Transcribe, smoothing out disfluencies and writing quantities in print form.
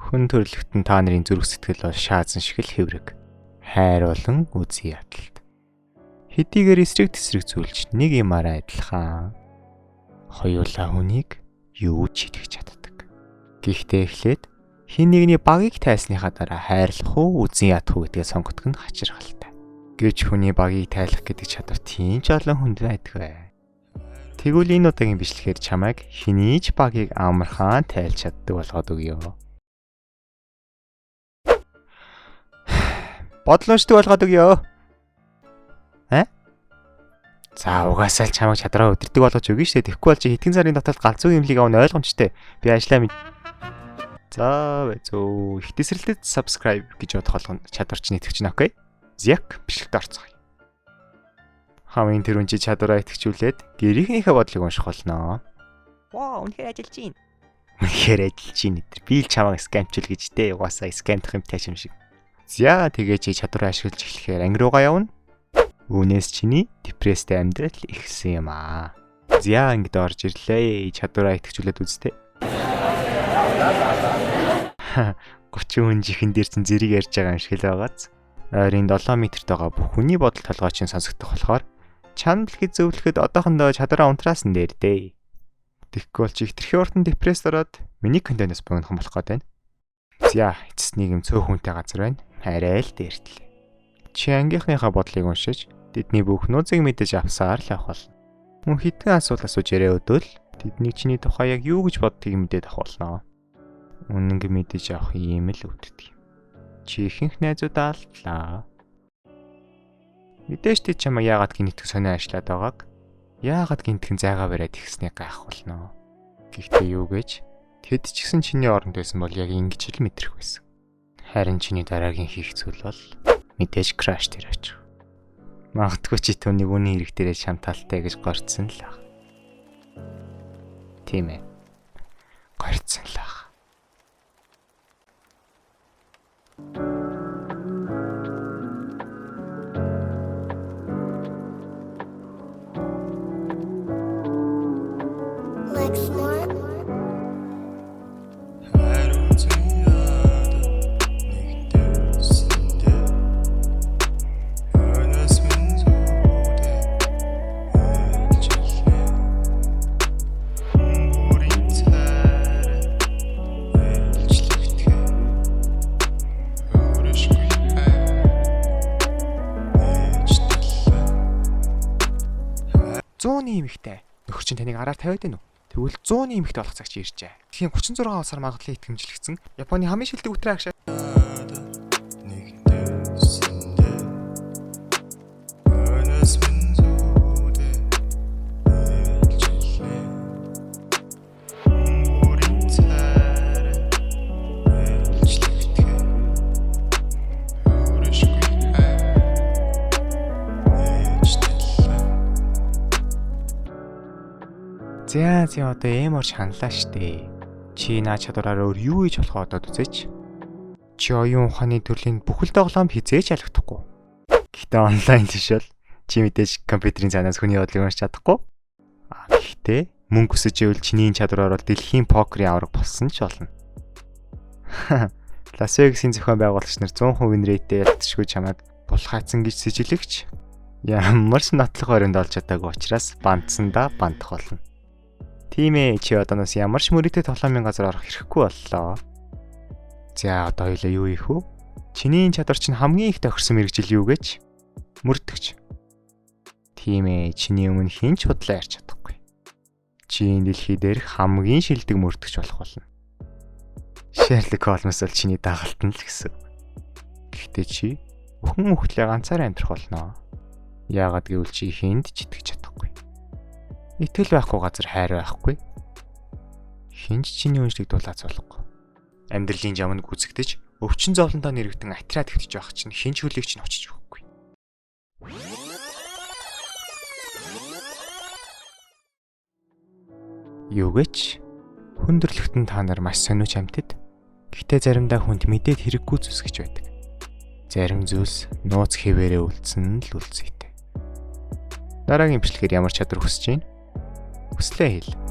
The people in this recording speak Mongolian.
Хүн төрөлхтөн та нарын зүрх сэтгэл бол шаазан шиг л хэврэг. Хайр болон үзий ядалт. Хэдийгээр эсрэг тесрэг зүйлч нэг юмараа адилхан. Хоёулаа хүнийг юу ч хийх чаддаг. Гэхдээ эхлээд хин нэгний багийг тайлсныхаа дараа хайрлах уу, үзий ядах уу гэдгээ сонгодог нь хачирхалтай. Гэвч хүний багийг тайлах гэдэг чадвар тийм ч олон хүнд байдагвэ. Тэгвэл энэ удаагийн бичлэгээр чамайг хэний ч багийг амархан тайлж чаддаг болгоод өгье. Бодлоочдөг болгоод өгье. За угаасаа л чамайг чадраа өдөрдөг болгож өгнө шүү дээ. Тэгэхгүй бол чи хэдхэн сарын дотор галзуу имлийг авах нь ойлгомжтой. Би ажиллаа мэд. За зөө их тесрэлтэд subscribe гэж бодох болгоно. Чадварч нэтгэж байна, окей? Зяк бичлэгт орцгоё. Хамгийн тэрүүн чи чадвараа итгэжүүлээд гэрийнхнийхээ бодлыг унших болно. Вау, үнэхээр ажиллаж байна. Үнэхээр ажиллаж байна нэтэр. Би л чамайг скамчил гэж дээ. Угаасаа скамтах юмтай юм шиг. За тэгээ чи чадвараа ашиглаж эхлэхээр анги руугаа явна. Үүнээс чиний депресстэй амьдрал ихсэн юм аа. За ангид орж ирлээ. Чадвараа итгэжүүлээд үзтээ. 30 хүн жихэн дээр чин зэрэг ярьж байгаа юм шиг л байгааз. Ойрын 7 метрт байгаа бүх хүний бодол толгойч сонсогдох болохоор чаналхид зөвлөхөд одоохондоо чадвараа унтраасан дээр дээ. Тэгэхгүй бол чи хитрхи уртан депресс ороод миний контентоос богинох болох гээд байна. За эцэс нийгэм цөөхөнтэй газар байна. Арай л дээртлээ. Чи ангийнхныхаа бодлыг уншиж тэдний бүх нууцыг мэдэж авсаар л авах болно. Мөн хитгэн асуулт асууж яриа өдөл тэдний чиний тухай яг юу гэж боддгийг мэдээд авах болно. Үнэнг мэдэж авах юм л үүддэг. Чи ихэнх найзуудаа алдлаа. Мэдээж тэд чамаа яагаад гинтг сонио ажиллаад байгааг яагаад гинтгэн зайгаа бариад ихснээ гайх болно. Гэхдээ юу гэж тэд ч гэсэн чиний оронд байсан бол яг ингэж л мэдрэх байсан. Харин чиний дараагийн хийх зүйл бол мэдээж краш дээр очих. Магадгүй чи түүнийг үний хэрэг дээрээ шамталтай гэж горцсон л ах. Тийм ээ. Горцсон л ах. Эмэгтэй. Нөхөр чинь таныг араар тавиад байна уу? Тэгвэл 100 эмэгтэй болох цаг чи иржээ. Тэгэхээр 36 сар магадлалын итгэмжлэгдсэн Японы хамгийн шилдэг үтрээ агшаа. За одоо эмор шаналаа штэ. Чи наа чадвараар өөр юу хийж болох одод үзээч. Чи оюун ухааны төрлийн бүхэл тоглоом хизээж алгадахгүй. Гэхдээ онлайн тийш бол чи мэдээж компьютерийн цаанаас хүний бодлыг уншиж чадахгүй. Гэхдээ мөнгө өсөж ивэл чиний чадвараар бол дэлхийн покерын авраг болсон ч болно. Лас Вегасын зохион байгуулагч нар 100% win rate-тэй ялтшгүй чамайг булхаацсан гэж сэжиглэгч. Ямар ч нотлох баримт олж чадаагүй учраас бандсандаа бандах болно. Тийм ээ, чи одооноос ямар ч мөрөдтэй тоглоомын газар орох хэрэггүй боллоо. За одоо хоёлаа юу хийх вэ? Чиний чадвар чинь хамгийн их тохирсон мэрэгжил юу гэж? Мөрдөгч. Тийм ээ, чиний өмнө хинч худлаа ярьж чадахгүй. Чи энэ дэлхий дээрх хамгийн шилдэг мөрдөгч болох болно. Шерлок Холмс бол чиний дагалт нь л гэсэн. Гэхдээ чи бүхэн мөхлөө ганцаараа амьдрах болно. Яагаад гэвэл чи хүнд ч итгэж чадахгүй. Итгэл байхгүй газар хайр байхгүй. Хинч чиний үншлийг дулаацуулахгүй. Амьдралын жамнд гүцэгдэж өвчин зовлонтой нэрвэтэн атраад хэвтэж байх чинь хинч хөлийг чинь очиж өгөхгүй. Юу гэж хүндрэлтэн та нар маш сониуч амьтад. Гэхдээ заримдаа хүнд мэдээд хэрэггүй зүйлс гэж байдаг. Зарим зүйлс нууц хэвээрээ үлдсэн л үлдсэйтэй. Дараагийн бичлэгээр ямар чадвар хүсэж байна? Хүслээ хэл.